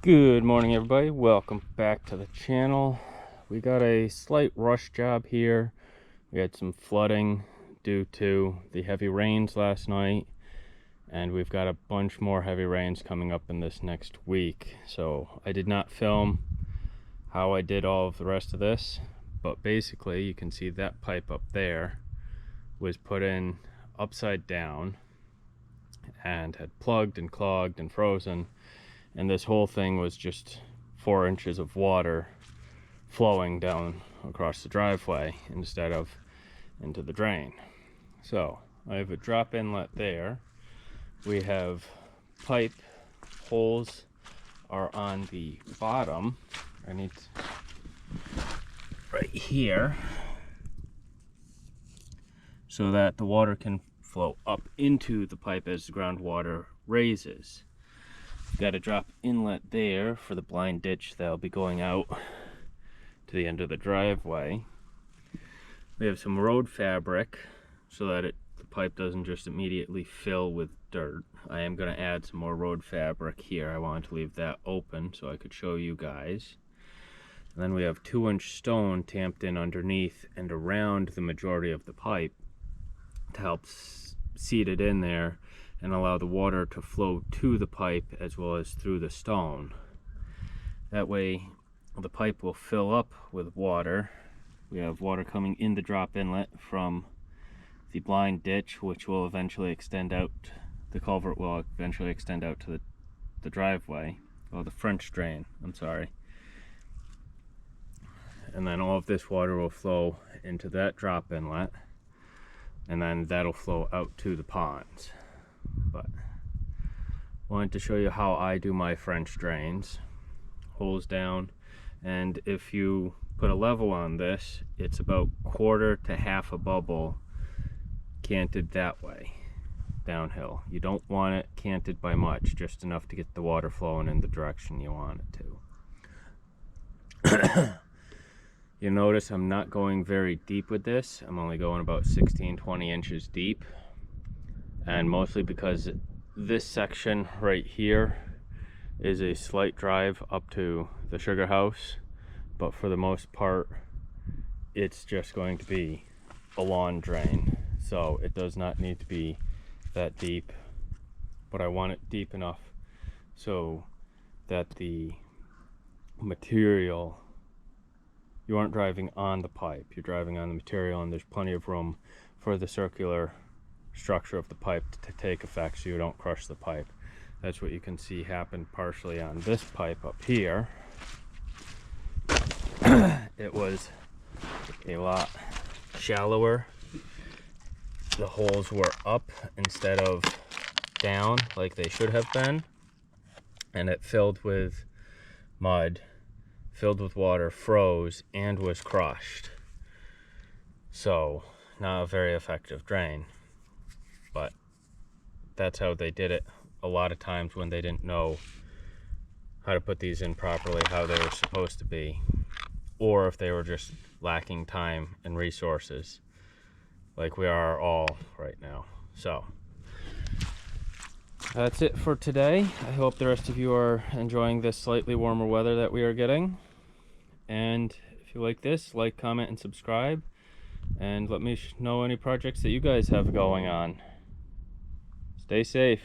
Good morning, everybody. Welcome back to the channel. We got a slight rush job here. We had some flooding due to the heavy rains last night, and we've got a bunch more heavy rains coming up in this next week. So I did not film how I did all of the rest of this, but basically you can see that pipe up there was put in upside down and had plugged and clogged and frozen. And this whole thing was just 4 inches of water flowing down across the driveway instead of into the drain. So I have a drop inlet there. We have pipe holes are on the bottom. I need right here so that the water can flow up into the pipe as the groundwater raises. Got a drop inlet there for the blind ditch that'll be going out to the end of the driveway. We have some road fabric so that the pipe doesn't just immediately fill with dirt. I am going to add some more road fabric here. I wanted to leave that open so I could show you guys. And then we have 2-inch stone tamped in underneath and around the majority of the pipe to help seat it in there and allow the water to flow to the pipe as well as through the stone. That way the pipe will fill up with water. We have water coming in the drop inlet from the blind ditch, which will eventually extend out, the culvert will eventually extend out to the driveway, or the French drain, I'm sorry. And then all of this water will flow into that drop inlet, and then that'll flow out to the ponds. But wanted to show you how I do my French drains. Holes down, and if you put a level on this, it's about 1/4 to 1/2 a bubble canted that way downhill. You don't want it canted by much, just enough to get the water flowing in the direction you want it to. You notice I'm not going very deep with this. I'm only going about 16-20 inches deep, and mostly because this section right here is a slight drive up to the sugar house, but for the most part it's just going to be a lawn drain, so it does not need to be that deep, but I want it deep enough so that the material, you aren't driving on the pipe, you're driving on the material, and there's plenty of room for the circular structure of the pipe to take effect so you don't crush the pipe. That's what you can see happen partially on this pipe up here. It was a lot shallower. The holes were up instead of down like they should have been, and it filled with mud, filled with water, froze, and was crushed. So not a very effective drain. But that's how they did it a lot of times when they didn't know how to put these in properly, how they were supposed to be, or if they were just lacking time and resources like we are all right now. So that's it for today. I hope the rest of you are enjoying this slightly warmer weather that we are getting, and if you like this, like, comment, and subscribe, and let me know any projects that you guys have going on. Stay safe.